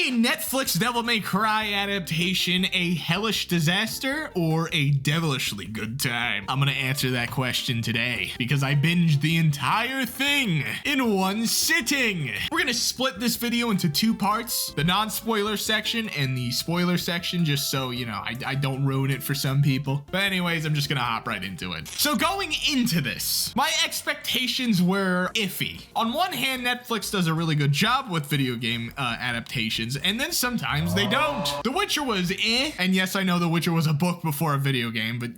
the Netflix Devil May Cry adaptation a hellish disaster or a devilishly good time? I'm gonna answer that question today because I binged the entire thing in one sitting. We're gonna split this video into two parts, the non-spoiler section and the spoiler section, just so, you know, I don't ruin it for some people. But anyways, I'm just gonna hop right into it. So going into this, my expectations were iffy. On one hand, Netflix does a really good job with video game adaptations, and then sometimes they don't. The Witcher was and yes, I know The Witcher was a book before a video game, but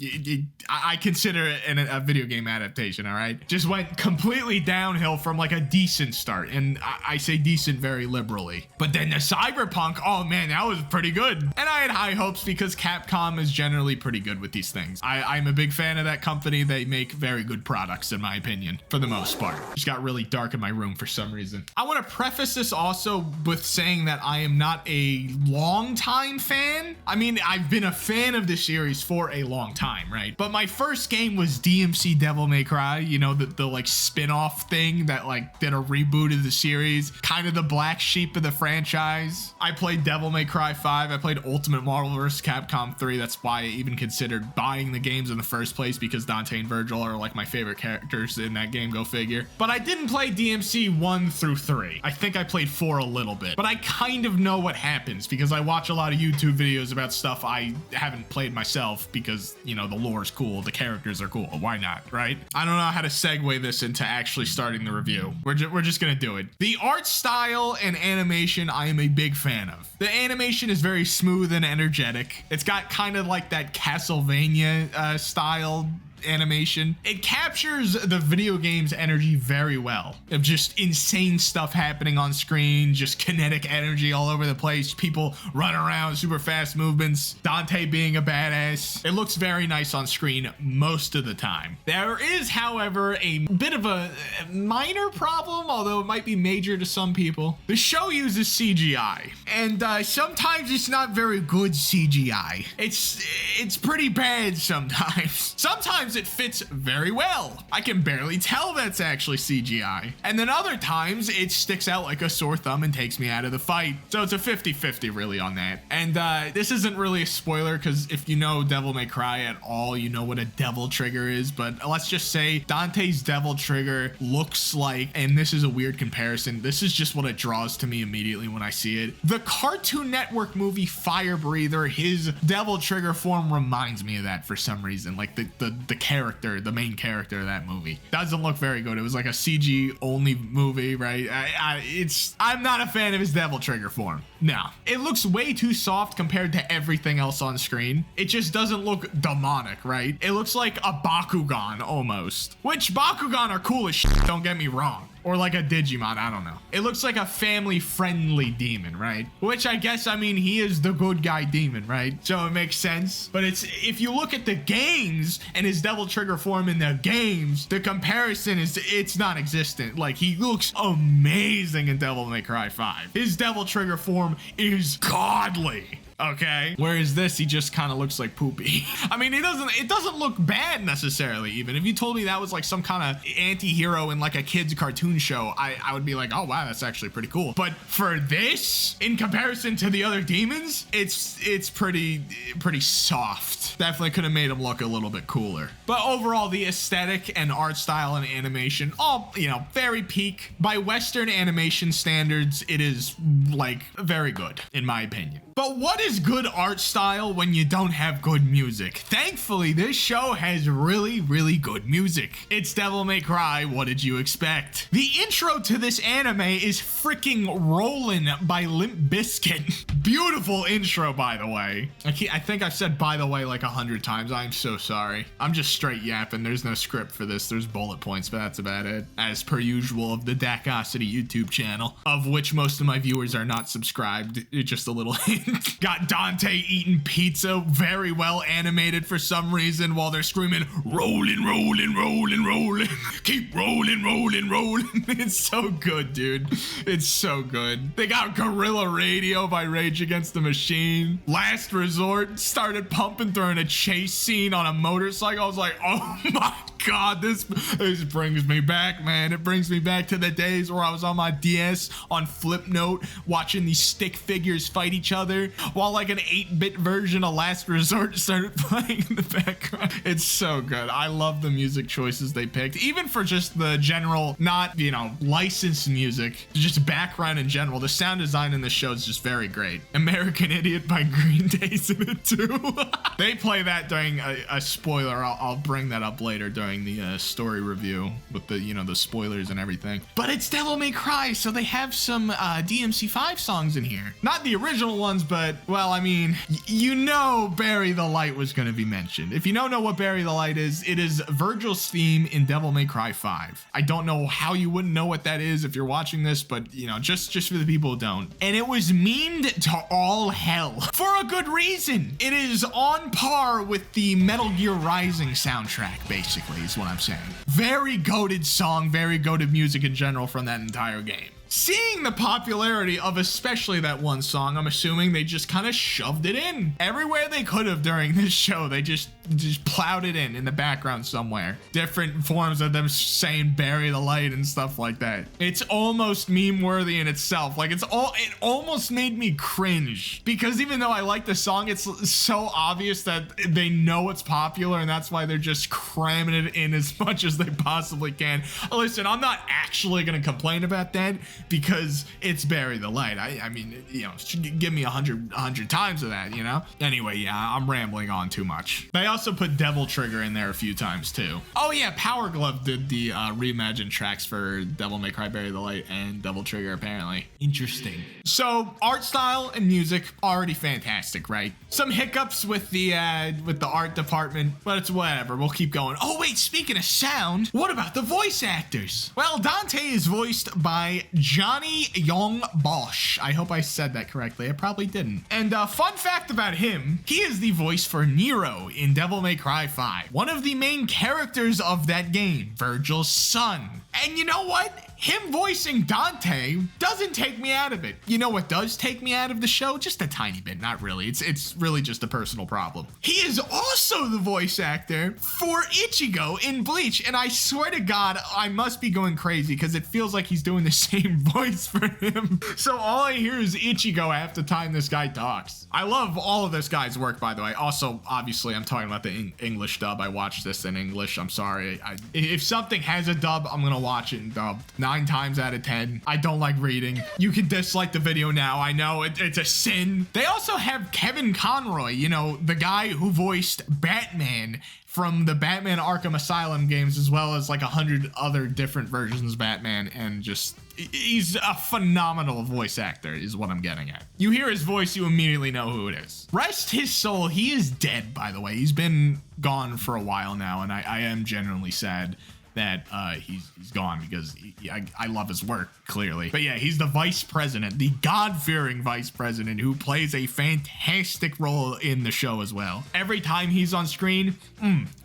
I consider it a video game adaptation, all right? Just went completely downhill from like a decent start, and I say decent very liberally. But then the Cyberpunk, oh man, that was pretty good. And I had high hopes because Capcom is generally pretty good with these things. I'm a big fan of that company. They make very good products, in my opinion, for the most part. It just got really dark in my room for some reason. I want to preface this also with saying that I am not a long-time fan. I mean, I've been a fan of this series for a long time, right? But my first game was DMC Devil May Cry, you know, the like spin-off thing that like did a reboot of the series, kind of the black sheep of the franchise. I played Devil May Cry 5. I played Ultimate Marvel vs. Capcom 3. That's why I even considered buying the games in the first place, because Dante and Virgil are like my favorite characters in that game, go figure. But I didn't play DMC 1 through 3. I think I played 4 a little bit, but I kind of know what happens because I watch a lot of YouTube videos about stuff I haven't played myself because, you know, the lore's cool, the characters are cool. Why not, right? I don't know how to segue this into actually starting the review. We're just gonna do it. The art style and animation I am a big fan of. The animation is very smooth and energetic. It's got kind of like that Castlevania style animation. It captures the video game's energy very well, of just insane stuff happening on screen, just kinetic energy all over the place, people run around, super fast movements, Dante being a badass. It looks very nice on screen most of the time. There is, however, a bit of a minor problem, although it might be major to some people. The show uses CGI, and sometimes it's not very good CGI. It's pretty bad sometimes. Sometimes it fits very well. I can barely tell that's actually CGI. And then other times it sticks out like a sore thumb and takes me out of the fight. So it's a 50-50 really on that. And this isn't really a spoiler because if you know Devil May Cry at all, you know what a devil trigger is. But let's just say Dante's devil trigger looks like, and this is a weird comparison, this is just what it draws to me immediately when I see it. The Cartoon Network movie Fire Breather, his devil trigger form reminds me of that for some reason. Like the character, the main character of that movie doesn't look very good. It was like a CG only movie, right? I'm not a fan of his devil trigger form. No, it looks way too soft compared to everything else on screen. It just doesn't look demonic, right? It looks like a Bakugan almost, which Bakugan are cool as shit, don't get me wrong. Or like a Digimon, I don't know. It looks like a family-friendly demon, right? Which I guess, I mean, he is the good guy demon, right? So it makes sense. But if you look at the games and his devil trigger form in the games, the comparison it's non-existent. Like, he looks amazing in Devil May Cry 5. His devil trigger form is godly. Okay, whereas this, he just kind of looks like poopy. I mean, it doesn't look bad necessarily. Even if you told me that was like some kind of anti-hero in like a kid's cartoon show, I would be like, oh wow, that's actually pretty cool. But for this, in comparison to the other demons, it's pretty soft. Definitely could have made him look a little bit cooler. But overall, the aesthetic and art style and animation, all, you know, very peak. By Western animation standards, it is like very good in my opinion. But what is good art style when you don't have good music? Thankfully, this show has really, really good music. It's Devil May Cry, what did you expect? The intro to this anime is freaking Rollin' by Limp Bizkit. Beautiful intro, by the way. I think I've said by the way like 100 times. I'm so sorry. I'm just straight yapping. There's no script for this. There's bullet points, but that's about it. As per usual of the Dakosity YouTube channel, of which most of my viewers are not subscribed. It's just a little hint. Got Dante eating pizza, very well animated for some reason, while they're screaming, rolling, rolling, rolling, rolling. Keep rolling, rolling, rolling. It's so good, dude. It's so good. They got Guerrilla Radio by Rage Against the Machine. Last Resort started pumping during a chase scene on a motorcycle. I was like, oh my God, this brings me back, man. It brings me back to the days where I was on my DS on Flipnote watching these stick figures fight each other while like an 8-bit version of Last Resort started playing in the background. It's so good. I love the music choices they picked, even for just the general, not, you know, licensed music, just background in general. The sound design in this show is just very great. American Idiot by Green Day's in it too. They play that during a spoiler. I'll bring that up later during the story review with the, you know, the spoilers and everything. But it's Devil May Cry, so they have some DMC5 songs in here. Not the original ones, but, well, I mean, you know Bury the Light was going to be mentioned. If you don't know what Bury the Light is, it is Virgil's theme in Devil May Cry 5. I don't know how you wouldn't know what that is if you're watching this, but, you know, just for the people who don't. And it was memed to all hell for a good reason. It is on par with the Metal Gear Rising soundtrack, basically, is what I'm saying. Very goated song, very goated music in general from that entire game. Seeing the popularity of especially that one song, I'm assuming they just kind of shoved it in everywhere they could have during this show. They just plowed it in the background somewhere. Different forms of them saying bury the light and stuff like that. It's almost meme worthy in itself. Like it almost made me cringe because even though I like the song, it's so obvious that they know it's popular and that's why they're just cramming it in as much as they possibly can. Listen, I'm not actually going to complain about that, because it's bury the light. I mean, you know, give me 100 times of that, you know? Anyway, yeah, I'm rambling on too much. They also put Devil Trigger in there a few times too. Oh yeah, Power Glove did the reimagined tracks for Devil May Cry Bury the Light and Devil Trigger apparently. Interesting. So art style and music, already fantastic, right? Some hiccups with the art department, but it's whatever, we'll keep going. Oh wait, speaking of sound, what about the voice actors? Well, Dante is voiced by Johnny Young Bosch. I hope I said that correctly. I probably didn't. And fun fact about him, he is the voice for Nero in Devil May Cry 5. One of the main characters of that game, Virgil's son. And you know what? Him voicing Dante doesn't take me out of it. You know what does take me out of the show? Just a tiny bit, not really. It's really just a personal problem. He is also the voice actor for Ichigo in Bleach, and I swear to God, I must be going crazy because it feels like he's doing the same voice for him. So all I hear is Ichigo half the time this guy talks. I love all of this guy's work, by the way. Also, obviously, I'm talking about the English dub. I watched this in English. I'm sorry. If something has a dub, I'm gonna watch it in dub. 9 times out of 10. I don't like reading. You can dislike the video now. I know it's a sin. They also have Kevin Conroy, you know, the guy who voiced Batman from the Batman Arkham Asylum games, as well as like 100 other different versions of Batman, and just he's a phenomenal voice actor is what I'm getting at. You hear his voice, you immediately know who it is. Rest his soul. He is dead, by the way. He's been gone for a while now, and I am genuinely sad that he's gone because I love his work, clearly. But yeah, he's the vice president, the God-fearing vice president who plays a fantastic role in the show as well. Every time he's on screen,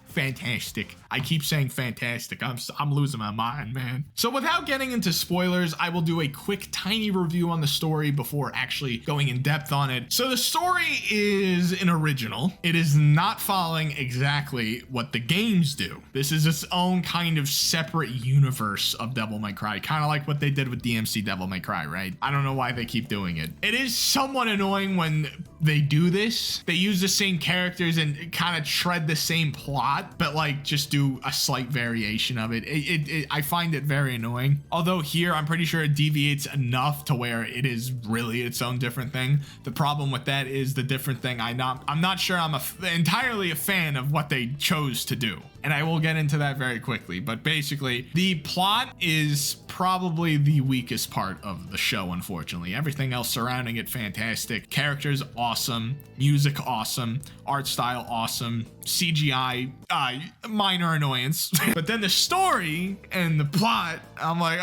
fantastic. I keep saying fantastic. I'm losing my mind, man. So without getting into spoilers, I will do a quick tiny review on the story before actually going in depth on it. So the story is an original. It is not following exactly what the games do. This is its own kind of separate universe of Devil May Cry, kind of like what they did with DMC Devil May Cry, right? I don't know why they keep doing it. It is somewhat annoying when they do this. They use the same characters and kind of tread the same plot, but like just do a slight variation of it. I find it very annoying. Although here, I'm pretty sure it deviates enough to where it is really its own different thing. The problem with that is the different thing. I'm not sure I'm entirely a fan of what they chose to do. And I will get into that very quickly. But basically, the plot is probably the weakest part of the show, unfortunately. Everything else surrounding it, fantastic. Characters, awesome. Music, awesome. Art style, awesome. CGI, minor annoyance. But then the story and the plot, I'm like,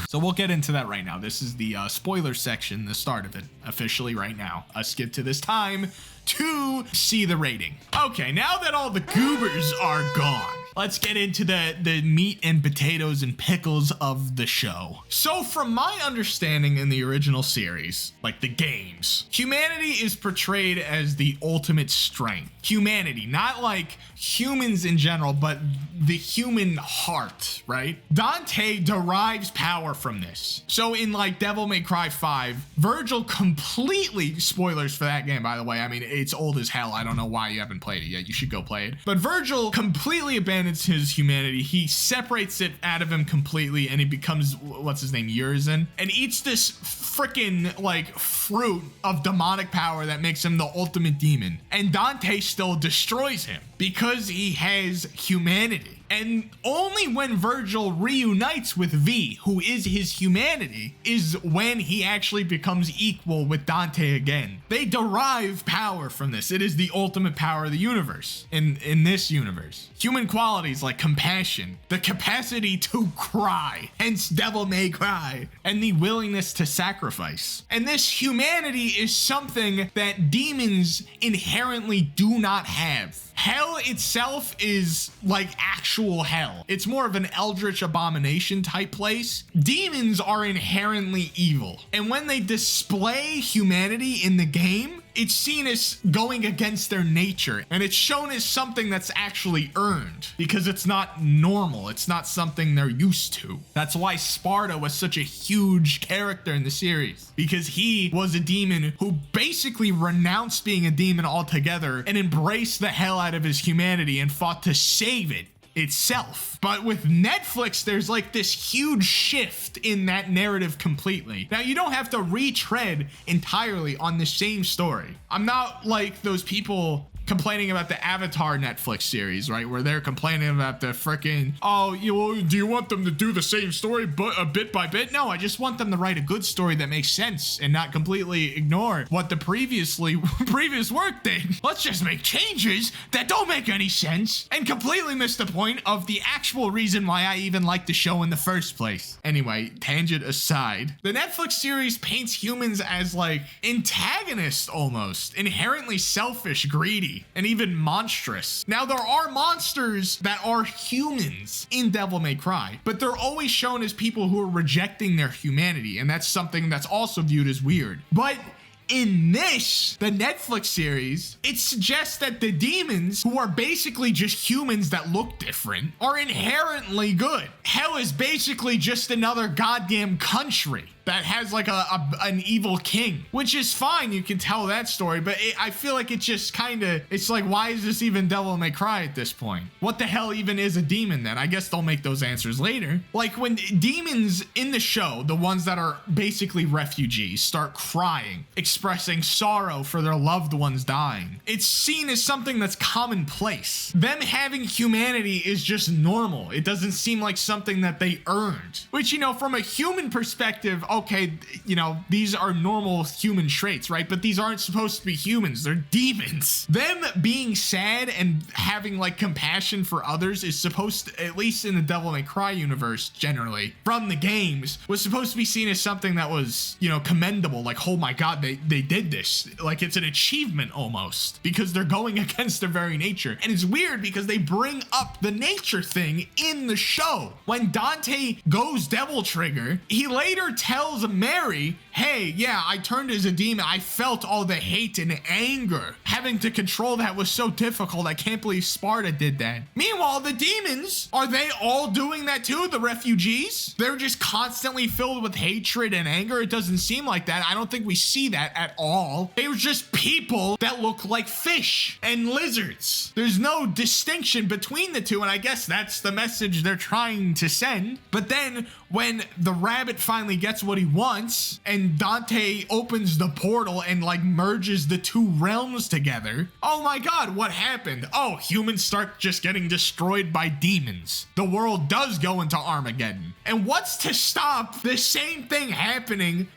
So we'll get into that right now. This is the spoiler section, the start of it, officially right now. Skip to this time to see the rating. Okay, now that all the goobers are gone, let's get into the meat and potatoes and pickles of the show. So from my understanding in the original series, like the games, humanity is portrayed as the ultimate strength. Humanity, not like humans in general, but the human heart, right? Dante derives power from this. So in like Devil May Cry 5, Virgil completely, spoilers for that game, by the way, I mean, it's old as hell. I don't know why you haven't played it yet. You should go play it. But Virgil completely abandons his humanity. He separates it out of him completely, and he becomes, what's his name, Urizen, and eats this freaking like fruit of demonic power that makes him the ultimate demon. And Dante still destroys him because he has humanity. And only when Virgil reunites with V, who is his humanity, is when he actually becomes equal with Dante again. They derive power from this. It is the ultimate power of the universe in this universe. Human qualities like compassion, the capacity to cry, hence Devil May Cry, and the willingness to sacrifice. And this humanity is something that demons inherently do not have. Hell itself is like actual hell. It's more of an eldritch abomination type place. Demons are inherently evil. And when they display humanity in the game, it's seen as going against their nature, and it's shown as something that's actually earned because it's not normal. It's not something they're used to. That's why Sparta was such a huge character in the series, because he was a demon who basically renounced being a demon altogether and embraced the hell out of his humanity and fought to save it itself. But with Netflix, there's like this huge shift in that narrative completely. Now, you don't have to retread entirely on the same story. I'm not like those people complaining about the Avatar Netflix series, right? Where they're complaining about the freaking, do you want them to do the same story but bit by bit? No, I just want them to write a good story that makes sense and not completely ignore what the previous work did. Let's just make changes that don't make any sense and completely miss the point of the actual reason why I even like the show in the first place. Anyway, tangent aside, the Netflix series paints humans as like antagonists almost, inherently selfish, greedy, and even monstrous. Now, there are monsters that are humans in Devil May Cry, but they're always shown as people who are rejecting their humanity, and that's something that's also viewed as weird. But in this, the Netflix series, it suggests that the demons, who are basically just humans that look different, are inherently good. Hell is basically just another goddamn country that has like an evil king, which is fine. You can tell that story, but I feel like it just it's like, why is this even Devil May Cry at this point? What the hell even is a demon then? I guess they'll make those answers later. Like when demons in the show, the ones that are basically refugees, start crying, expressing sorrow for their loved ones dying, it's seen as something that's commonplace. Them having humanity is just normal. It doesn't seem like something that they earned, which, from a human perspective, okay, these are normal human traits, right? But these aren't supposed to be humans. They're demons. Them being sad and having like compassion for others is supposed to, at least in the Devil May Cry universe generally, from the games, was supposed to be seen as something that was, commendable. Like, oh my God, they did this. Like, it's an achievement almost, because they're going against their very nature. And it's weird because they bring up the nature thing in the show. When Dante goes Devil Trigger, he later tells Mary, hey, yeah, I turned as a demon. I felt all the hate and anger. Having to control that was so difficult. I can't believe Sparta did that. Meanwhile, the demons, are they all doing that too? The refugees? They're just constantly filled with hatred and anger? It doesn't seem like that. I don't think we see that at all. They were just people that look like fish and lizards. There's no distinction between the two, and I guess that's the message they're trying to send. But then when the rabbit finally gets what he wants and Dante opens the portal and like merges the two realms together, oh my God, what happened? Oh, humans start just getting destroyed by demons. The world does go into Armageddon. And what's to stop the same thing happening?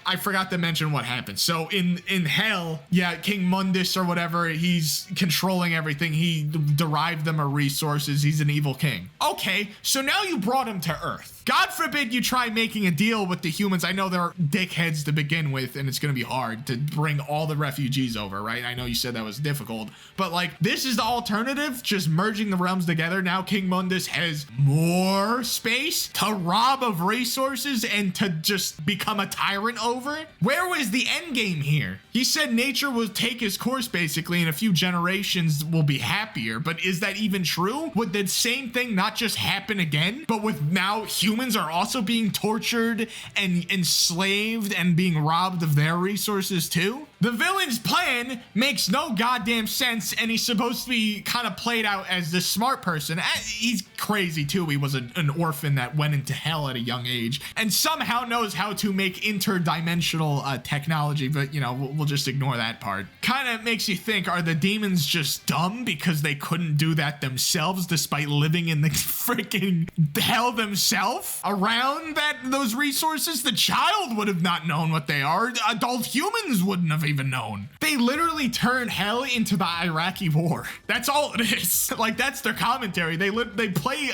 I forgot to mention what happened. So in hell, yeah, King Mundus or whatever, he's controlling everything. He derived them of resources. He's an evil king. Okay, so now you brought him to Earth. God forbid you try making a deal with the humans. I know they're dickheads heads to begin with, and it's gonna be hard to bring all the refugees over, right? I know you said that was difficult, but like, this is the alternative, just merging the realms together. Now King Mundus has more space to rob of resources and to just become a tyrant over it. Where was the end game here? He said nature will take his course basically, in a few generations will be happier, but is that even true? Would the same thing not just happen again, but with now humans are also being tortured and enslaved and being robbed of their resources too? The villain's plan makes no goddamn sense, and he's supposed to be kind of played out as this smart person. He's crazy too. He was an orphan that went into hell at a young age and somehow knows how to make interdimensional technology, but you know, we'll just ignore that part. Kind of makes you think, are the demons just dumb because they couldn't do that themselves despite living in the freaking hell themselves around those resources? The child would have not known what they are. Adult humans wouldn't have even known. They literally turned hell into the Iraqi war. That's all it is. Like, that's their commentary. They play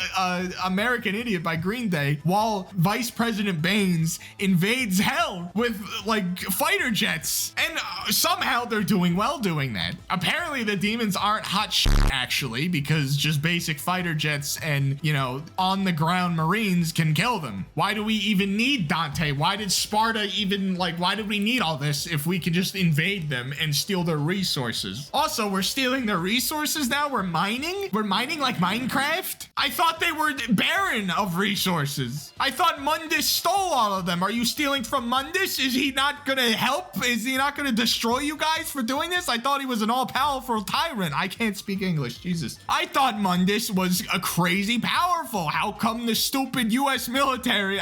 American Idiot by Green Day while Vice President Baines invades hell with like fighter jets, and somehow they're doing well doing that. Apparently the demons aren't hot shit actually, because just basic fighter jets and, you know, on the ground Marines can kill them. Why do we even need Dante? Why did Sparta even, like, why did we need all this if we could just invade them and steal their resources? Also, we're stealing their resources now? We're mining? We're mining like Minecraft? I thought they were barren of resources. I thought Mundus stole all of them. Are you stealing from Mundus? Is he not gonna help? Is he not gonna destroy you guys for doing this? I thought he was an all-powerful tyrant. I can't speak English, Jesus. I thought Mundus was a crazy powerful. How come the stupid US military,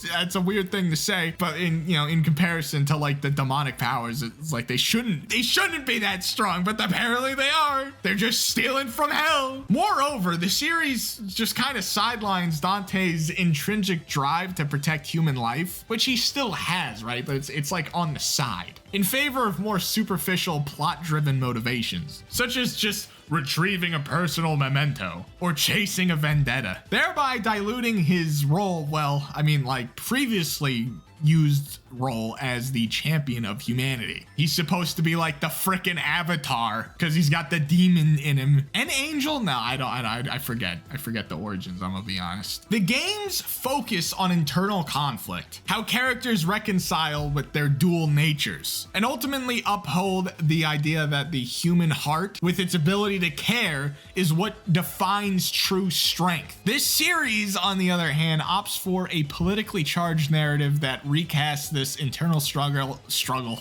that's a weird thing to say, but in comparison to like the demonic powers, it's like they shouldn't be that strong, but apparently they are. They're just stealing from hell. Moreover, the series just kind of sidelines Dante's intrinsic drive to protect human life, which he still has, right? But it's like on the side, in favor of more superficial plot-driven motivations, such as just retrieving a personal memento or chasing a vendetta, thereby diluting his role, well, I mean, like previously used role as the champion of humanity. He's supposed to be like the frickin' Avatar because he's got the demon in him. An angel? No, I forget the origins, I'm gonna be honest. The games focus on internal conflict, how characters reconcile with their dual natures, and ultimately uphold the idea that the human heart, with its ability to care, is what defines true strength. This series, on the other hand, opts for a politically charged narrative that recasts this internal struggle,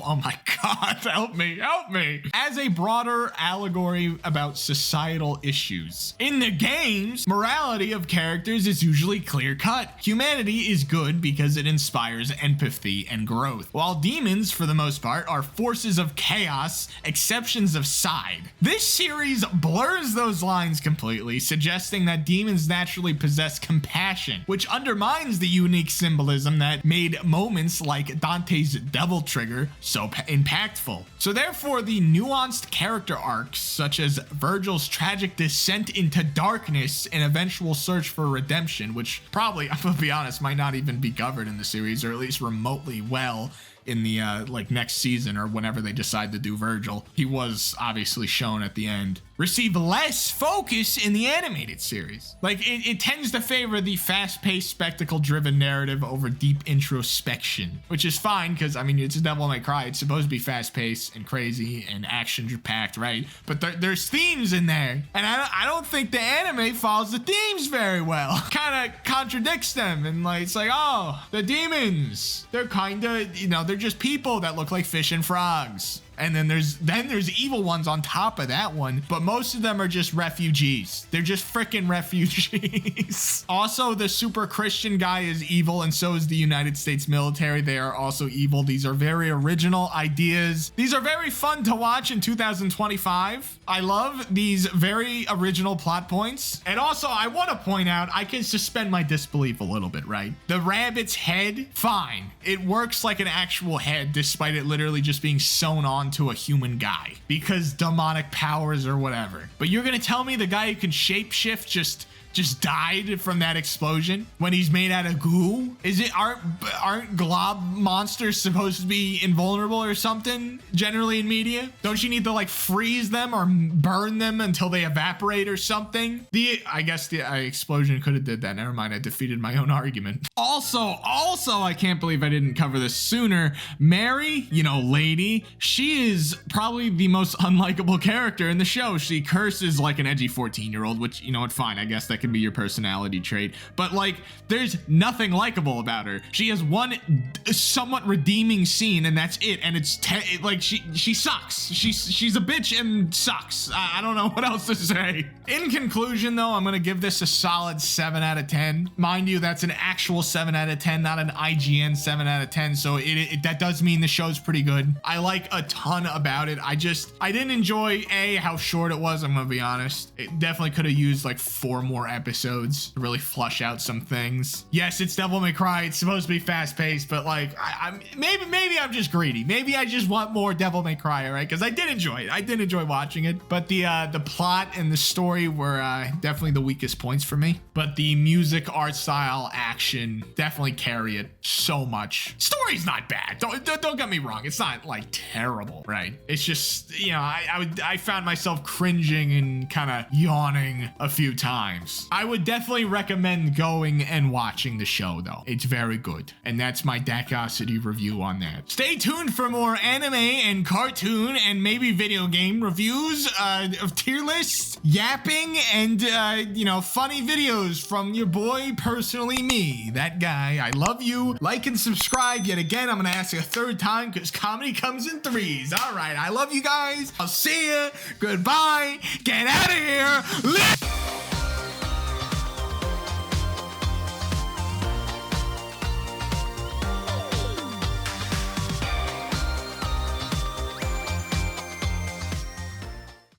oh my god, help me, as a broader allegory about societal issues. In the games, morality of characters is usually clear-cut. Humanity is good because it inspires empathy and growth, while demons, for the most part, are forces of chaos, exceptions of side. This series blurs those lines completely, suggesting that demons naturally possess compassion, which undermines the unique symbolism that made moments like Dante's Devil Trigger so impactful. So therefore, the nuanced character arcs, such as Virgil's tragic descent into darkness and eventual search for redemption, which probably, I'm gonna be honest, might not even be covered in the series, or at least remotely well in the like next season or whenever they decide to do Virgil. He was obviously shown at the end. Receive less focus in the animated series. Like, it tends to favor the fast-paced, spectacle-driven narrative over deep introspection, which is fine because, I mean, it's a Devil May Cry. It's supposed to be fast-paced and crazy and action-packed, right? But there's themes in there, and I don't think the anime follows the themes very well. Kind of contradicts them, and like, it's like, oh, the demons, they're kind of, you know, they're just people that look like fish and frogs. And then there's evil ones on top of that one, but most of them are just refugees. They're just freaking refugees. Also, the super Christian guy is evil, and so is the United States military. They are also evil. These are very original ideas. These are very fun to watch in 2025. I love these very original plot points. And also, I want to point out, I can suspend my disbelief a little bit, right? The rabbit's head, fine. It works like an actual head, despite it literally just being sewn on to a human guy because demonic powers or whatever. But you're gonna tell me the guy who can shapeshift just just died from that explosion when he's made out of goo? Aren't glob monsters supposed to be invulnerable or something generally in media? Don't you need to like freeze them or burn them until they evaporate or something? I guess the explosion could have did that. Never mind, I defeated my own argument. Also, I can't believe I didn't cover this sooner. Mary, lady, she is probably the most unlikable character in the show. She curses like an edgy 14-year-old, which, fine, I guess that can be your personality trait. But like, there's nothing likable about her. She has one somewhat redeeming scene, and that's it. And it's like she sucks. She's a bitch and sucks. I don't know what else to say. In conclusion, though, I'm gonna give this a solid 7 out of 10. Mind you, that's an actual 7 out of 10, not an IGN 7 out of 10. So that does mean the show's pretty good. I like a ton about it. I didn't enjoy how short it was. I'm gonna be honest. It definitely could have used like 4 more episodes to really flush out some things. Yes, it's Devil May Cry. It's supposed to be fast paced, but like maybe I'm just greedy. Maybe I just want more Devil May Cry, all right? Because I did enjoy it. I did enjoy watching it, but the plot and the story were definitely the weakest points for me. But the music, art style, action definitely carry it so much. Story's not bad. Don't get me wrong. It's not like terrible, right? It's just I found myself cringing and kind of yawning a few times. I would definitely recommend going and watching the show though. It's very good, and that's my Dakosity review on that. Stay tuned for more anime and cartoon and maybe video game reviews, of tier lists, yapping, and funny videos from your boy, personally me, that guy. I love you. Like and subscribe. Yet again, I'm gonna ask you a third time because comedy comes in threes. All right, I love you guys. I'll see you. Goodbye. Get out of here.